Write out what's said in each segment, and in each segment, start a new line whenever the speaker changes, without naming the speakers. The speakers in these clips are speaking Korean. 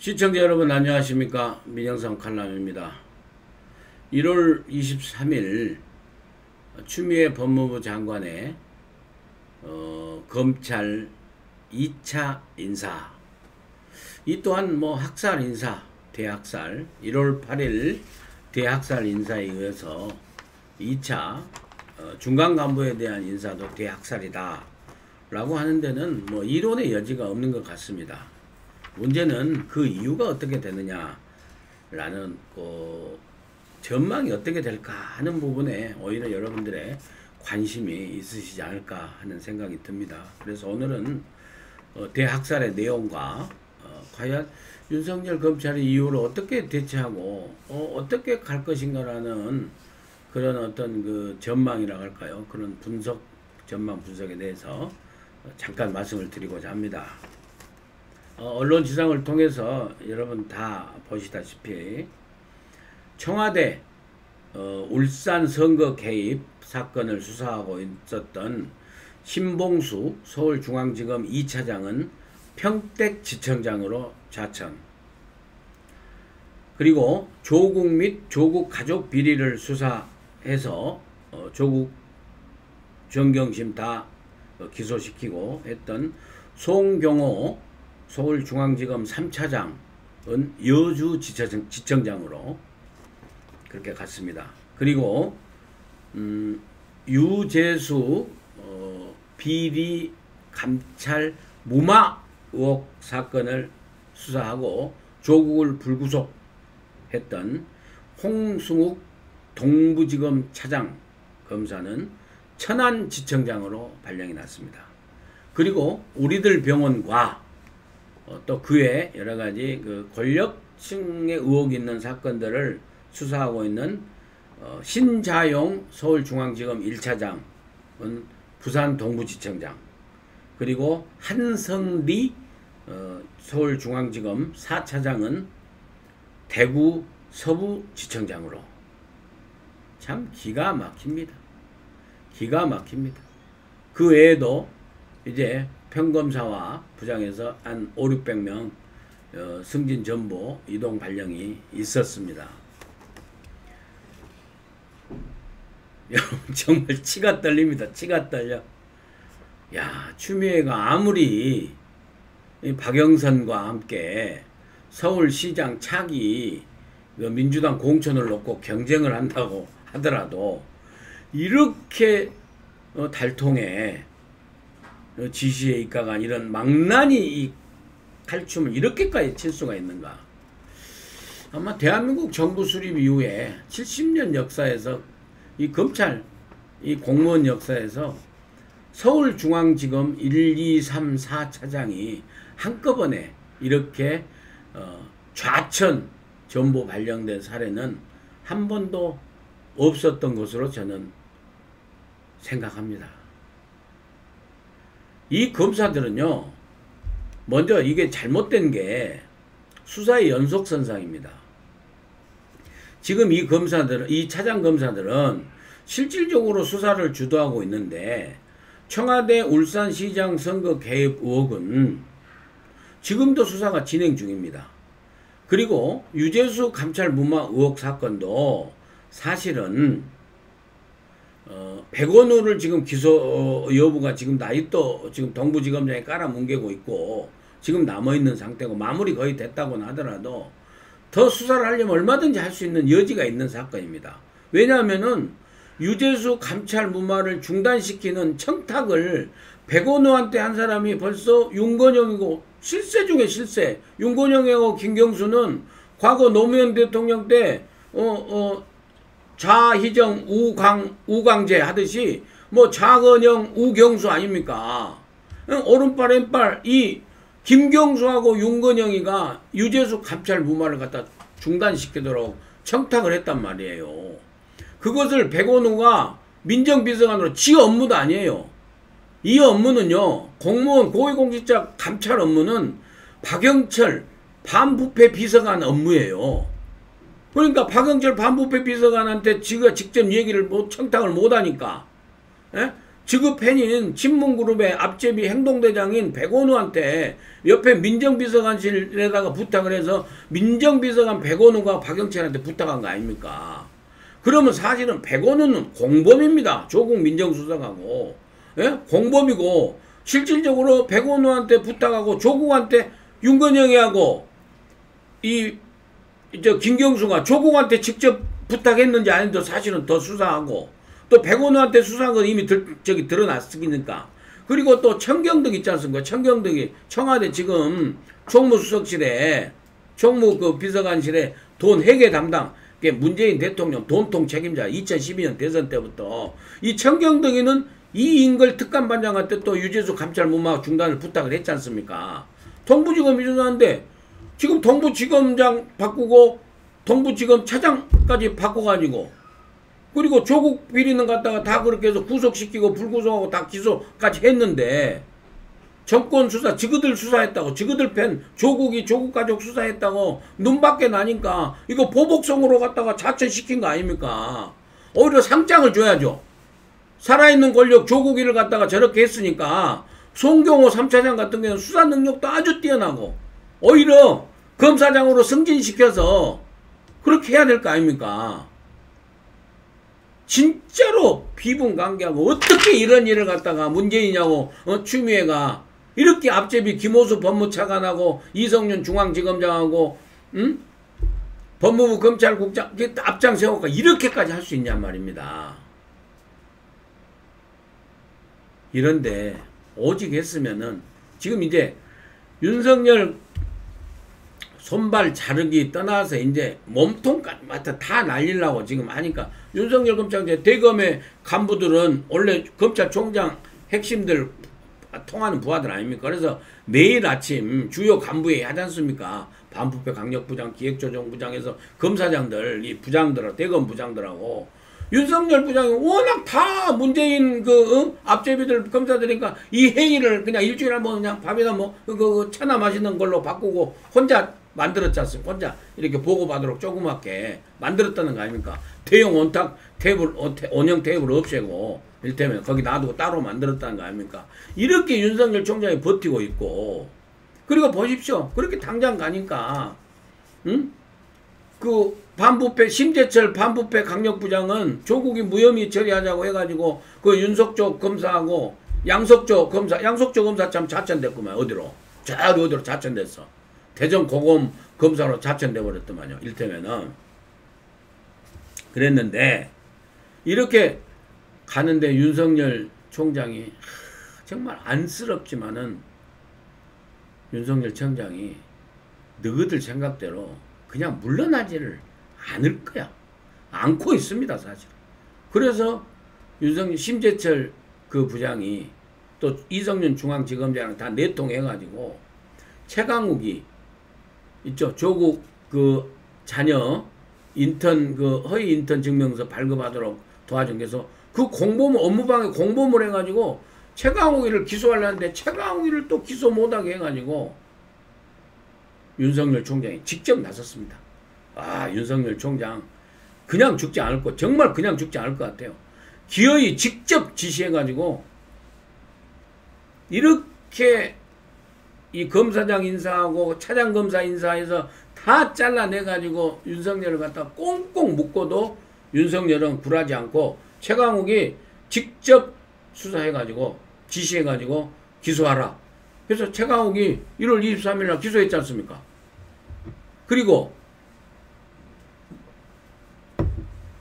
시청자 여러분 안녕하십니까. 민영상 칼럼입니다. 1월 23일 추미애 법무부 장관의 검찰 2차 인사, 이 또한 학살 인사, 대학살, 1월 8일 대학살 인사에 의해서 2차 중간 간부에 대한 인사도 대학살이다 라고 하는 데는 이론의 여지가 없는 것 같습니다. 문제는 그 이유가 어떻게 되느냐 라는 전망이 어떻게 될까 하는 부분에 오히려 여러분들의 관심이 있으시지 않을까 하는 생각이 듭니다. 그래서 오늘은 대학살의 내용과 과연 윤석열 검찰이 이후로 어떻게 대처하고 어떻게 갈 것인가라는 그런 어떤 그 전망이라고 할까요? 그런 전망 분석에 대해서 잠깐 말씀을 드리고자 합니다. 언론 지상을 통해서 여러분 다 보시다시피 청와대 울산 선거 개입 사건을 수사하고 있었던 신봉수 서울중앙지검 2차장은 평택지청장으로 좌천, 그리고 조국 및 조국 가족 비리를 수사해서 조국 정경심 다 기소시키고 했던 송경호 서울중앙지검 3차장은 여주지청장으로 그렇게 갔습니다. 그리고 유재수 비리 감찰 무마 의혹 사건을 수사하고 조국을 불구속했던 홍승욱 동부지검 차장 검사는 천안지청장으로 발령이 났습니다. 그리고 우리들 병원과 또 그외 여러가지 그 권력층의 의혹이 있는 사건들을 수사하고 있는 신자용 서울중앙지검 1차장은 부산 동부지청장, 그리고 한성리 서울중앙지검 4차장은 대구 서부지청장으로. 참 기가 막힙니다. 기가 막힙니다. 그 외에도 이제 평검사와 부장에서 한 500~600명 승진 전보 이동 발령이 있었습니다. 여러분 정말 치가 떨립니다. 치가 떨려. 야, 추미애가 아무리 박영선과 함께 서울시장 차기 민주당 공천을 놓고 경쟁을 한다고 하더라도 이렇게 달통에 지시에 입각한 이런 망나니 이 칼춤을 이렇게까지 칠 수가 있는가. 아마 대한민국 정부 수립 이후에 70년 역사에서 이 검찰 이 공무원 역사에서 서울중앙지검 1, 2, 3, 4차장이 한꺼번에 이렇게 좌천 전보 발령된 사례는 한 번도 없었던 것으로 저는 생각합니다. 이 검사들은요, 먼저 이게 잘못된 게 수사의 연속선상입니다. 지금 이 검사들은, 이 차장 검사들은 실질적으로 수사를 주도하고 있는데, 청와대 울산시장 선거 개입 의혹은 지금도 수사가 진행 중입니다. 그리고 유재수 감찰 무마 의혹 사건도 사실은 백원우를 지금 기소 여부가 지금 나이도 지금 동부지검장에 깔아뭉개고 있고 지금 남아있는 상태고 마무리 거의 됐다고는 하더라도 더 수사를 하려면 얼마든지 할 수 있는 여지가 있는 사건입니다. 왜냐하면은 유재수 감찰 무마를 중단시키는 청탁을 백원우한테 한 사람이 벌써 윤건영이고, 실세 중에 실세. 윤건영하고 김경수는 과거 노무현 대통령 때 좌희정 우강재 하듯이 좌건영 우경수 아닙니까? 오른발 왼발 이 김경수하고 윤건영이가 유재수 감찰 무마를 갖다 중단시키도록 청탁을 했단 말이에요. 그것을 백원우가 민정비서관으로 지 업무도 아니에요. 이 업무는요, 공무원 고위공직자 감찰 업무는 박영철 반부패 비서관 업무예요. 그러니까 박영철 반부패 비서관한테 지가 직접 얘기를 청탁을 못하니까 지급해인 친문그룹의 앞제비 행동대장인 백원우한테 옆에 민정비서관실에다가 부탁을 해서 민정비서관 백원우가 박영철한테 부탁한 거 아닙니까? 그러면 사실은 백원우는 공범입니다. 조국 민정수석하고. 예? 공범이고 실질적으로 백원우한테 부탁하고 조국한테 윤건영이하고 저 김경수가 조국한테 직접 부탁했는지 아닌지 사실은 더 수사하고 또 백원우한테 수사한 건 이미 드러났으니까. 그리고 또 청경덕 있지 않습니까? 청경덕이 청와대 지금 총무수석실에 총무 그 비서관실에 돈 회계 담당 문재인 대통령 돈통 책임자 2012년 대선 때부터 이 청경덕이는 이인걸 특감반장한테 또 유재수 감찰무마 중단을 부탁을 했지 않습니까? 동부지검이 조사하는데 지금 동부지검장 바꾸고 동부지검 차장까지 바꿔가지고 그리고 조국 비리는 갖다가 다 그렇게 해서 구속시키고 불구속하고 다 기소까지 했는데 정권 수사 지그들 수사했다고 지그들 팬 조국이 조국 가족 수사했다고 눈밖에 나니까 이거 보복성으로 갖다가 자천시킨 거 아닙니까? 오히려 상장을 줘야죠. 살아있는 권력 조국이를 갖다가 저렇게 했으니까 송경호 3차장 같은 경우는 수사 능력도 아주 뛰어나고 오히려 검사장으로 승진시켜서 그렇게 해야 될 거 아닙니까? 진짜로 비분관계하고 어떻게 이런 일을 갖다가 문재인하고 추미애가 이렇게 앞제비 김호수 법무차관하고 이성윤 중앙지검장하고 법무부 검찰국장 앞장 세워가 이렇게까지 할 수 있냔 말입니다. 이런데 오직 했으면은 지금 이제 윤석열 손발 자르기 떠나서 이제 몸통까지 다 날리려고 지금 하니까 윤석열 검찰 대검의 간부들은 원래 검찰총장 핵심들 통하는 부하들 아닙니까? 그래서 매일 아침 주요 간부회의 하지 않습니까? 반부패 강력부장, 기획조정부장에서 검사장들, 이 부장들, 대검 부장들하고 윤석열 부장이 워낙 다 문재인 앞제비들 검사들이니까 이 회의를 그냥 일주일에 한번 그냥 밥이나 차나 마시는 걸로 바꾸고 혼자 만들었지 않습니까? 혼자 이렇게 보고받도록 조그맣게 만들었다는 거 아닙니까? 대형 원탁 테이블, 원형 테이블 없애고 일테면 거기 놔두고 따로 만들었다는 거 아닙니까? 이렇게 윤석열 총장이 버티고 있고 그리고 보십시오. 그렇게 당장 가니까 그 반부패 심재철 반부패 강력부장은 조국이 무혐의 처리하자고 해가지고 그 윤석조 검사하고 양석조 검사 참 자천됐구만. 어디로 자천됐어. 대전 고검 검사로 자천돼 버렸더만요. 일테면은 그랬는데 이렇게 가는데 윤석열 총장이 정말 안쓰럽지만은 윤석열 총장이 너희들 생각대로 그냥 물러나지를 않을 거야. 않고 있습니다, 사실. 그래서 윤석열 심재철 그 부장이 또 이성윤 중앙지검장이랑 다 내통해가지고 최강욱이 있죠. 조국 그 자녀 인턴 그 허위 인턴 증명서 발급하도록 도와준 게서 그 공범 업무방해 공범을 해가지고 최강욱이를 기소하려는데 최강욱이를 또 기소 못하게 해가지고 윤석열 총장이 직접 나섰습니다. 아, 윤석열 총장 그냥 죽지 않을 것, 정말 그냥 죽지 않을 것 같아요. 기어이 직접 지시해가지고 이렇게 이 검사장 인사하고 차장검사 인사해서 다 잘라내가지고 윤석열을 갖다 꽁꽁 묶어도 윤석열은 굴하지 않고 최강욱이 직접 수사해가지고 지시해가지고 기소하라. 그래서 최강욱이 1월 23일날 기소했지 않습니까? 그리고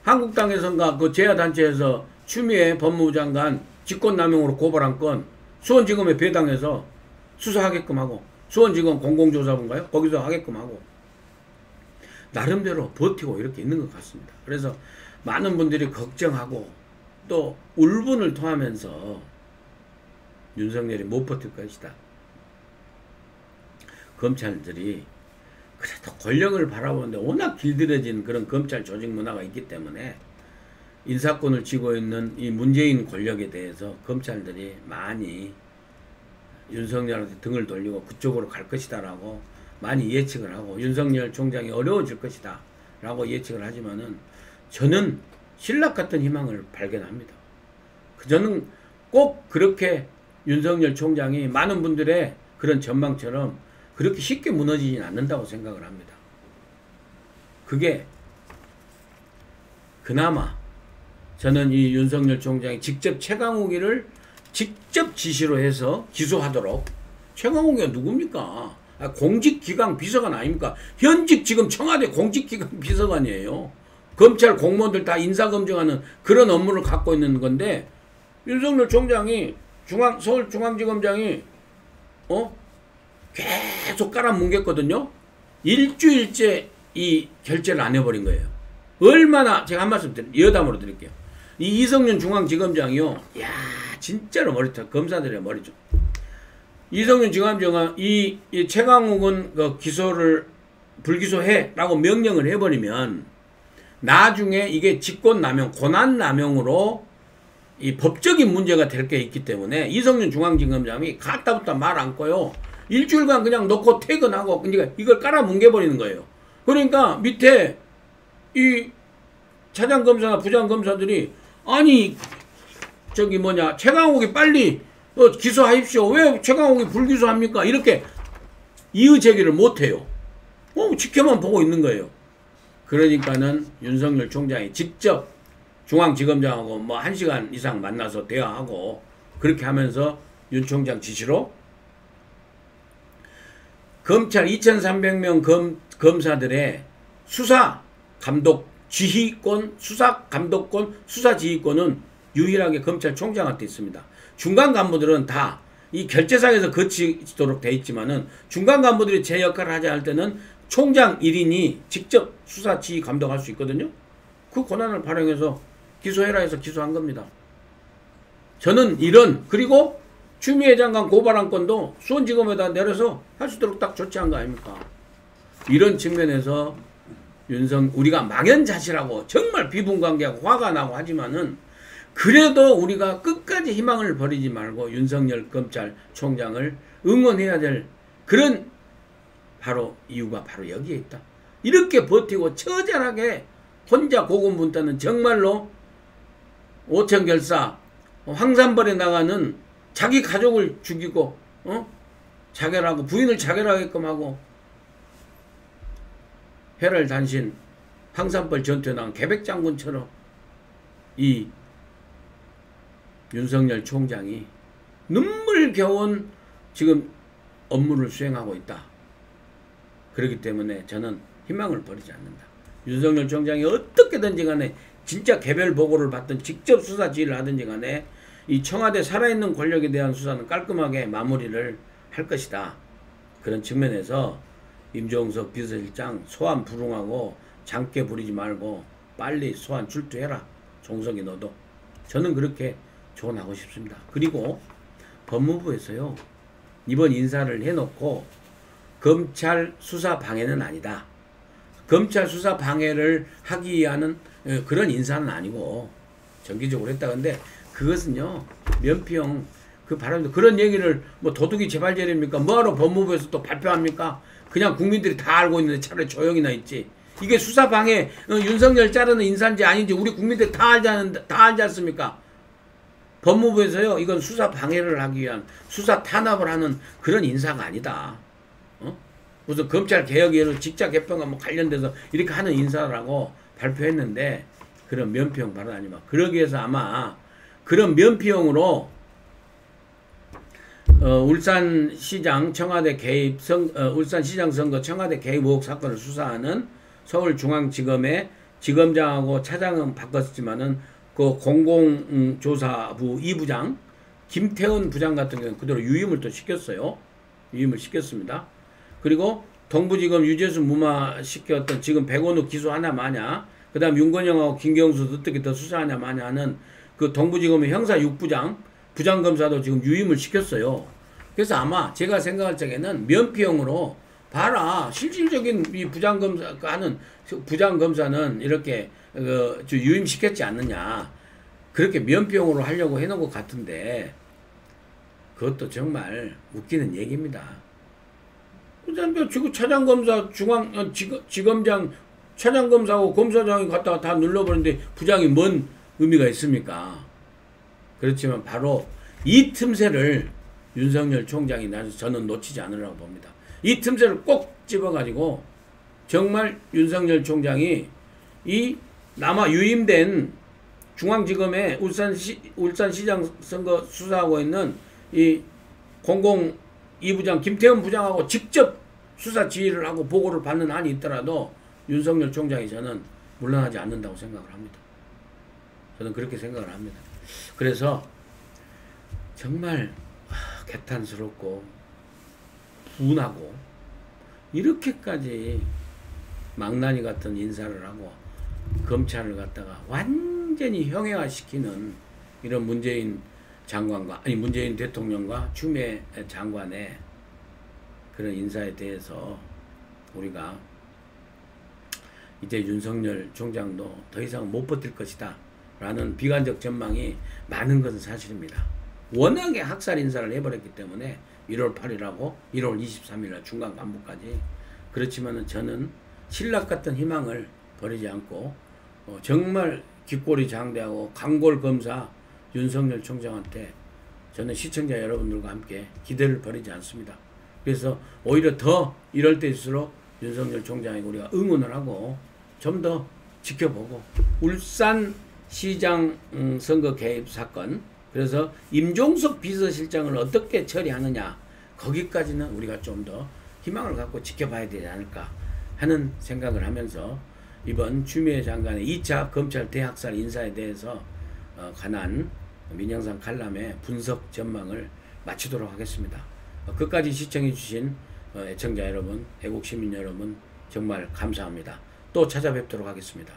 한국당에선가 그 제야단체에서 추미애 법무부 장관 직권남용으로 고발한 건 수원지검에 배당해서 수사하게끔 하고 수원지검 공공조사본가요? 거기서 하게끔 하고 나름대로 버티고 이렇게 있는 것 같습니다. 그래서 많은 분들이 걱정하고 또 울분을 토하면서 윤석열이 못 버틸 것이다. 검찰들이 그래도 권력을 바라보는데 워낙 길들여진 그런 검찰 조직 문화가 있기 때문에 인사권을 쥐고 있는 이 문재인 권력에 대해서 검찰들이 많이 윤석열한테 등을 돌리고 그쪽으로 갈 것이다 라고 많이 예측을 하고 윤석열 총장이 어려워질 것이다 라고 예측을 하지만은 저는 신락 같은 희망을 발견합니다. 저는 꼭 그렇게 윤석열 총장이 많은 분들의 그런 전망처럼 그렇게 쉽게 무너지진 않는다고 생각을 합니다. 그게 그나마 저는 이 윤석열 총장이 직접 최강욱이를 직접 지시로 해서 기소하도록. 최강욱이가 누굽니까? 공직기강 비서관 아닙니까? 현직 지금 청와대 공직기강 비서관이에요. 검찰 공무원들 다 인사검증하는 그런 업무를 갖고 있는 건데 윤석열 총장이 서울중앙지검장이 계속 깔아뭉갰거든요. 일주일째 이 결재를 안 해버린 거예요. 얼마나 제가 한 말씀 여담으로 드릴게요. 이 이성윤 중앙지검장이요. 야 진짜로 머리터 검사들의 머리죠. 이성윤 중앙지검장 이 최강욱은 그 기소를 불기소해라고 명령을 해버리면 나중에 이게 직권남용, 권한남용으로 이 법적인 문제가 될 게 있기 때문에 이성윤 중앙지검장이 갔다부터 말 안고요. 일주일간 그냥 놓고 퇴근하고 그러니까 이걸 깔아뭉개버리는 거예요. 그러니까 밑에 이 차장검사나 부장검사들이 아니 최강욱이 빨리 기소하십시오. 왜 최강욱이 불기소합니까? 이렇게 이의제기를 못해요. 지켜만 보고 있는 거예요. 그러니까는 윤석열 총장이 직접 중앙지검장하고 뭐 1시간 이상 만나서 대화하고 그렇게 하면서 윤 총장 지시로 검찰 2300명 검사들의 수사 감독 지휘권, 수사 감독권, 수사 지휘권은 유일하게 검찰총장한테 있습니다. 중간 간부들은 다 이 결재상에서 거치도록 돼 있지만은 중간 간부들이 제 역할을 하지 않을 때는 총장 1인이 직접 수사 지휘 감독할 수 있거든요. 그 권한을 발행해서 기소해라 해서 기소한 겁니다. 저는 그리고 추미애 장관 고발한 건도 수원지검에다 내려서 할 수 있도록 딱 조치한 거 아닙니까? 이런 측면에서 우리가 막연자실하고 정말 비분관계하고 화가 나고 하지만은 그래도 우리가 끝까지 희망을 버리지 말고 윤석열 검찰총장을 응원해야 될 그런 이유가 바로 여기에 있다. 이렇게 버티고 처절하게 혼자 고군분투하는 정말로 오천결사 황산벌에 나가는 자기 가족을 죽이고 자결하고 부인을 자결하게끔 하고 해를 단신 황산벌 전투에 나간 계백장군처럼 이 윤석열 총장이 눈물겨운 지금 업무를 수행하고 있다. 그렇기 때문에 저는 희망을 버리지 않는다. 윤석열 총장이 어떻게든지 간에 진짜 개별 보고를 받든 직접 수사 지휘를 하든지 간에 이 청와대 살아있는 권력에 대한 수사는 깔끔하게 마무리를 할 것이다. 그런 측면에서 임종석 비서실장 소환 불응하고 장깨 부리지 말고 빨리 소환 출두해라. 종석이 너도. 저는 그렇게 조언하고 싶습니다. 그리고 법무부에서요. 이번 인사를 해놓고 검찰 수사 방해는 아니다. 검찰 수사 방해를 하기 위한 그런 인사는 아니고 정기적으로 했다. 근데 그것은요. 면피용 바람도 그런 얘기를 뭐 도둑이 제발제리입니까? 뭐하러 법무부에서 또 발표합니까? 그냥 국민들이 다 알고 있는데 차라리 조용히나 있지. 이게 수사 방해 윤석열 자르는 인사인지 아닌지 우리 국민들이 다 알지 않습니까? 법무부에서요. 이건 수사 방해를 하기 위한 수사 탄압을 하는 그런 인사가 아니다. 무슨 검찰 개혁에 직자 개편과 뭐 관련돼서 이렇게 하는 인사라고 발표했는데 그런 면피용 발언 아니면 그러기 위해서 아마 그런 면피용으로 울산시장 청와대 개입 울산시장 선거 청와대 개입 의혹 사건을 수사하는 서울중앙지검의 지검장하고 차장은 바꿨지만은 그 공공조사부 2부장 김태훈 부장 같은 경우는 그대로 유임을 또 시켰어요. 유임을 시켰습니다. 그리고 동부지검 유재수 무마 시켰던 지금 백원우 기소하냐 마냐, 그 다음 윤건영하고 김경수 어떻게 더 수사하냐 마냐 하는 그 동부지검의 형사 6부장 부장검사도 지금 유임을 시켰어요. 그래서 아마 제가 생각할 적에는 면피용으로 봐라 실질적인 이 부장검사 하는 부장검사는 이렇게 유임시켰지 않느냐, 그렇게 면피용으로 하려고 해놓은 것 같은데 그것도 정말 웃기는 얘기입니다. 그다음에 지금 차장검사 지검장 차장검사하고 검사장이 갖다가 다 눌러버리는데 부장이 뭔 의미가 있습니까? 그렇지만 바로 이 틈새를 윤석열 총장이 나서 저는 놓치지 않으려고 봅니다. 이 틈새를 꼭 집어가지고 정말 윤석열 총장이 이 남아 유임된 중앙지검에 울산시장 선거 수사하고 있는 이 공공 2부장 김태현 부장하고 직접 수사 지휘를 하고 보고를 받는 한이 있더라도 윤석열 총장이 저는 물러나지 않는다고 생각을 합니다. 저는 그렇게 생각을 합니다. 그래서 정말 개탄스럽고 분하고 이렇게까지 망나니 같은 인사를 하고 검찰을 갖다가 완전히 형해화시키는 이런 문재인 장관과 아니 문재인 대통령과 추미애 장관의 그런 인사에 대해서 우리가 이제 윤석열 총장도 더 이상 못 버틸 것이다 라는 비관적 전망이 많은 것은 사실입니다. 워낙에 학살 인사를 해버렸기 때문에 1월 8일하고 1월 23일날 중간 간부까지. 그렇지만은 저는 신락 같은 희망을 버리지 않고 정말 귓골이 장대하고 강골 검사 윤석열 총장한테 저는 시청자 여러분들과 함께 기대를 버리지 않습니다. 그래서 오히려 더 이럴 때일수록 윤석열 총장에게 우리가 응원을 하고 좀 더 지켜보고 울산시장 선거 개입 사건 그래서 임종석 비서실장을 어떻게 처리하느냐 거기까지는 우리가 좀 더 희망을 갖고 지켜봐야 되지 않을까 하는 생각을 하면서 이번 추미애 장관의 2차 검찰 대학살 인사에 대해서 관한 민영상 칼럼의 분석 전망을 마치도록 하겠습니다. 끝까지 시청해 주신 애청자 여러분, 애국시민 여러분 정말 감사합니다. 또 찾아뵙도록 하겠습니다.